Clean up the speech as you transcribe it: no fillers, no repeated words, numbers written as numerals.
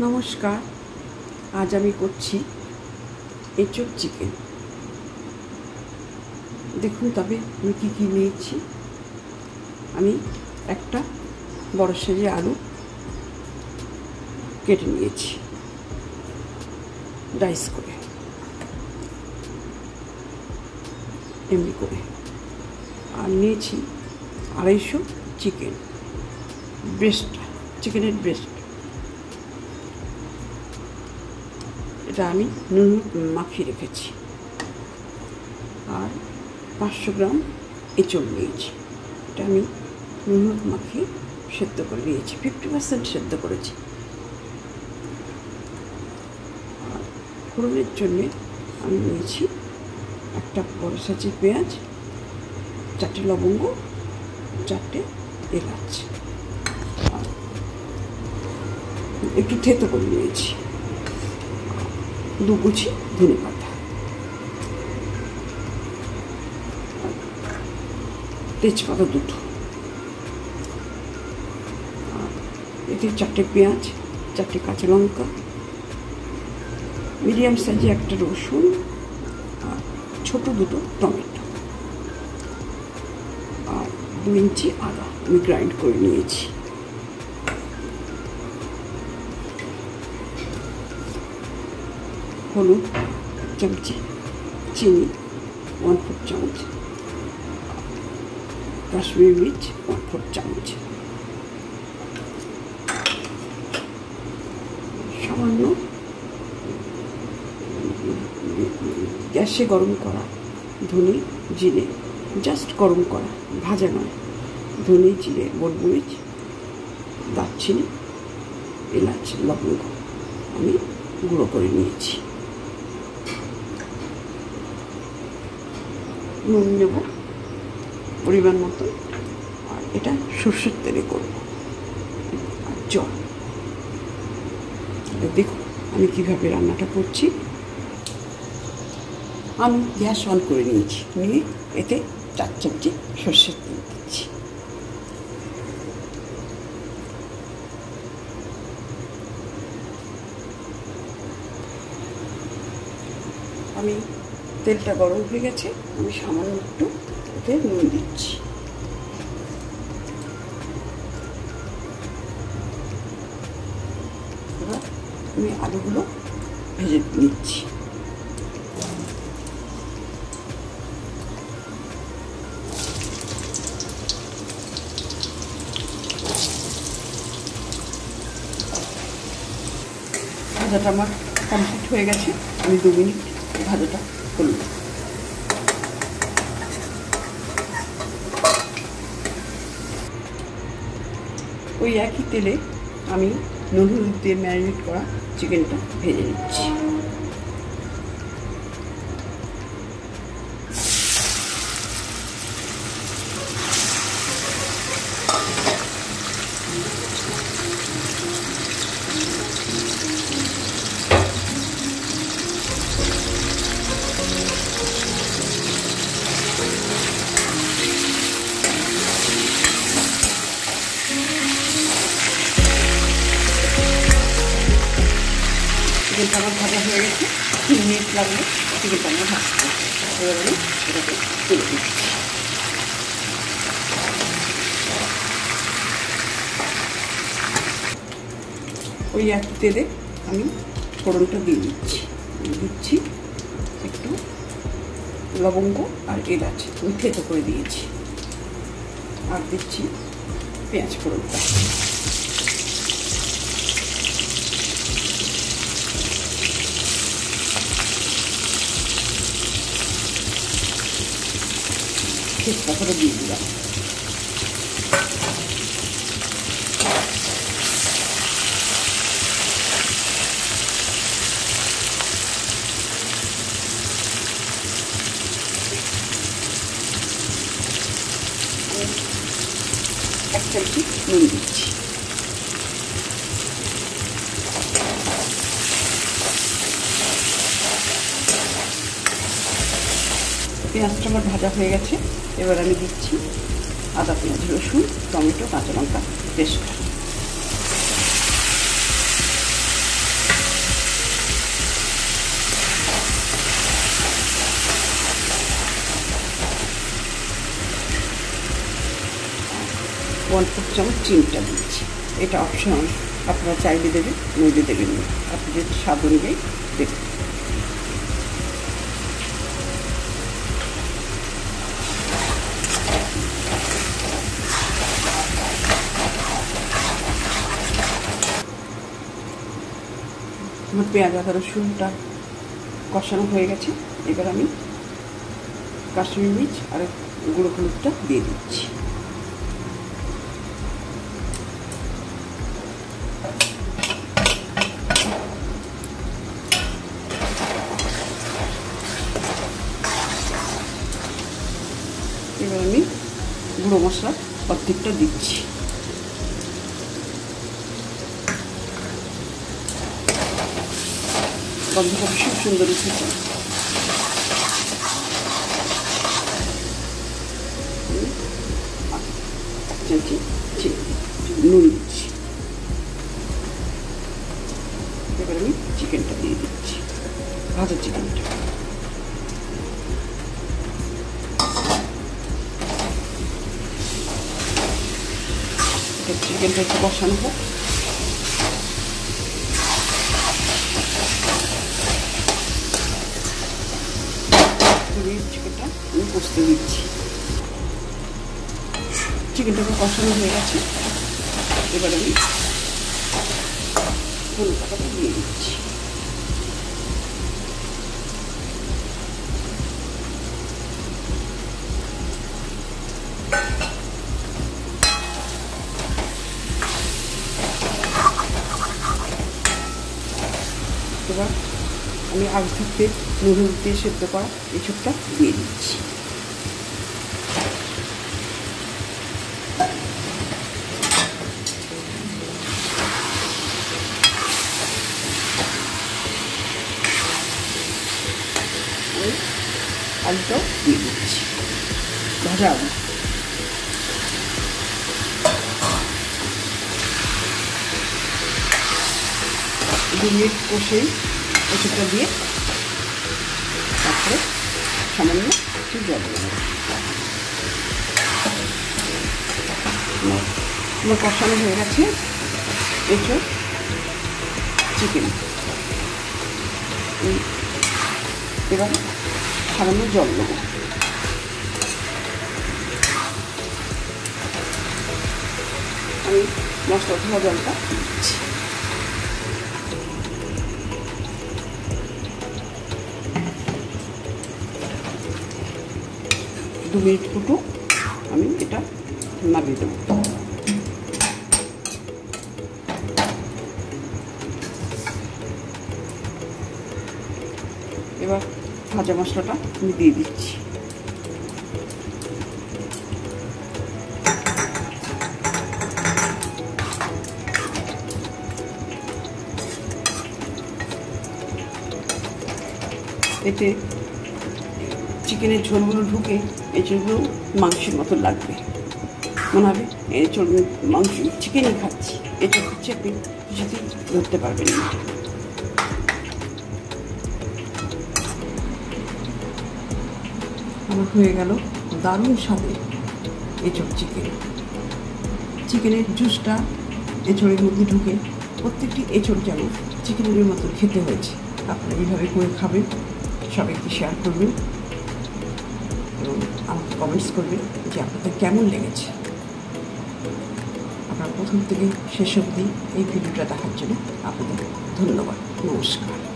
নমস্কার। আজ আমি করছি এঁচোড় চিকেন। দেখুন তবে আমি কী কী নিয়েছি। আমি একটা বড় সাইজের আলু কেটে নিয়েছি ডাইস করে, এমনি করে। আর নিয়েছি 250 চিকেন ব্রেস্ট, চিকেনের ব্রেস্ট। এটা আমি নুন মাখিয়ে রেখেছি। আর 500 গ্রাম এঁচোড় নিয়েছি। এটা আমি নুন মাখিয়ে সেদ্ধ করে নিয়েছি, 50% সেদ্ধ করেছি। আর ফোড়নের জন্যে আমি নিয়েছি একটা বড় সাইজের পেঁয়াজ, 4টে লবঙ্গ, 4টে এলাচ, আর একটু থেতো করে নিয়েছি, 2 কুচি ধনে পাতা, তেজপাতা 2টো, আর এতে 4টে পেঁয়াজ, 4টে কাঁচা লঙ্কা, মিডিয়াম সাইজে একটা রসুন, আর ছোটো 2টো টমেটো, আর 2 ইঞ্চি আদা আমি গ্রাইন্ড করে নিয়েছি। হলুদ 1 চামচ, চিনি 1/4 চামচ, কাশ্মীরি মির্চ 1/4 চামচ, সামান্য গ্যাসে গরম করা ধনে জিরে, জাস্ট গরম করা, ভাজা নয়, ধনে জিরে, গোলমরিচ, দারচিনি, এলাচ, লবঙ্গ আমি গুঁড়ো করে নিয়েছি। নুন নেব পরিমাণ মতো, আর এটা সর্ষের তেলে করব, আর জল। দেখুন আমি কীভাবে রান্নাটা করছি। আমি গ্যাস অন করে নিয়েছি, নিয়ে এতে 4 চামচ সর্ষের তেল দিচ্ছি। আমি তেলটা গরম হয়ে গেছে, আমি সামান্য একটু এতে নুন দিচ্ছি। এবার আমি আলুগুলো ভেজে নিচ্ছি। ভাজাটা আমার কমপ্লিট হয়ে গেছে, আমি 2 মিনিট ভাজাটা করলাম। ওই একই তেলে আমি নুন হলুদ দিয়ে ম্যারিনেট করা চিকেনটা ভেজে নিচ্ছি। চিকেনটা আমার ভাজা হয়ে গেছে, 3 মিনিট লাগবে চিকেনটা আমার ভাজতে। এবার আমি এটাকে তুলে দিচ্ছি। ওই এক তেলে আমি ফোড়নটা দিয়ে দিচ্ছি একটু লবঙ্গ আর এলাচ আমি থেতো করে দিয়েছি, আর দিচ্ছি পেঁয়াজ ফোড়নটা। তেজপাতাটা দিয়ে দিলাম। এক চামচ নুন দিচ্ছি। পেঁয়াজটা আমার ভাজা হয়ে গেছে, এবার আমি দিচ্ছি আদা, পেঁয়াজ, রসুন, টমেটো, কাঁচা লঙ্কা পেস্ট। 1/4 চামচ চিনিটা দিচ্ছি। এটা অপশনাল, আপনারা চাইলে দেবেন, নইলে দেবেন না, আপনাদের স্বাদ অনুযায়ী দেবেন। আমার পেঁয়াজ আদা রসুনটা কষানো হয়ে গেছে। এবার আমি কাশ্মীরি মির্চ আর গুঁড়ো হলুদটা দিয়ে দিচ্ছি। এবার আমি গুঁড়ো মশলা অর্ধেকটা দিচ্ছি। গন্ধটা ভীষণ সুন্দর উঠেছে। নুন দিচ্ছি। এবার আমি চিকেনটা দিয়ে দিচ্ছি, ভাজা চিকেনটা। চিকেনটা একটু বসানো হোক। চিকেনটা আমি কষতে দিচ্ছি। চিকেনটাকে কষানো হয়ে গেছে। এবার আমি ধনে পাতাটা দিয়ে দিচ্ছি। এবার আমি আগে থাকতে নুন দিয়ে সেদ্ধ করা এসবটা দিয়ে দিচ্ছি। আলুটাও দিয়ে দিচ্ছি, ভাজা আলু। 2 মিনিট কষেই ওষুধটা দিয়ে তারপরে সামান্য একটু জল দেবো। আমার কষানো হয়ে গেছে এঁচোড় চিকেন। এবার সামান্য জল দেবো। আমি মশলা ধোয়া জলটা দিচ্ছি। দু মিনিট ফুটো আমি এটা নামিয়ে দেবো। এবার ভাজা মশলাটা আমি দিয়ে দিচ্ছি। এতে চিকেনের ঝোলগুলো ঢুকে এঁচড়গুলো মাংসের মতো লাগবে, মনে হবে এঁচড় মাংস চিকেনই খাচ্ছি। এঁচড় খাচ্ছি আপনি কিছুতেই ধরতে পারবেন না। আমার হয়ে গেল দারুণ স্বাদের এঁচড় চিকেন। চিকেনের জুসটা এঁচড়ের মধ্যে ঢুকে প্রত্যেকটি এঁচড় যেন চিকেনের মতো খেতে হয়েছে। আপনারা এইভাবে করে খাবেন, সবাইকে শেয়ার করবেন এবং আমাকে কমেন্টস করবেন যে আপনাদের কেমন লেগেছে। আপনারা প্রথম থেকে শেষ অবধি এই ভিডিওটা দেখার জন্য আপনাদের ধন্যবাদ। নমস্কার।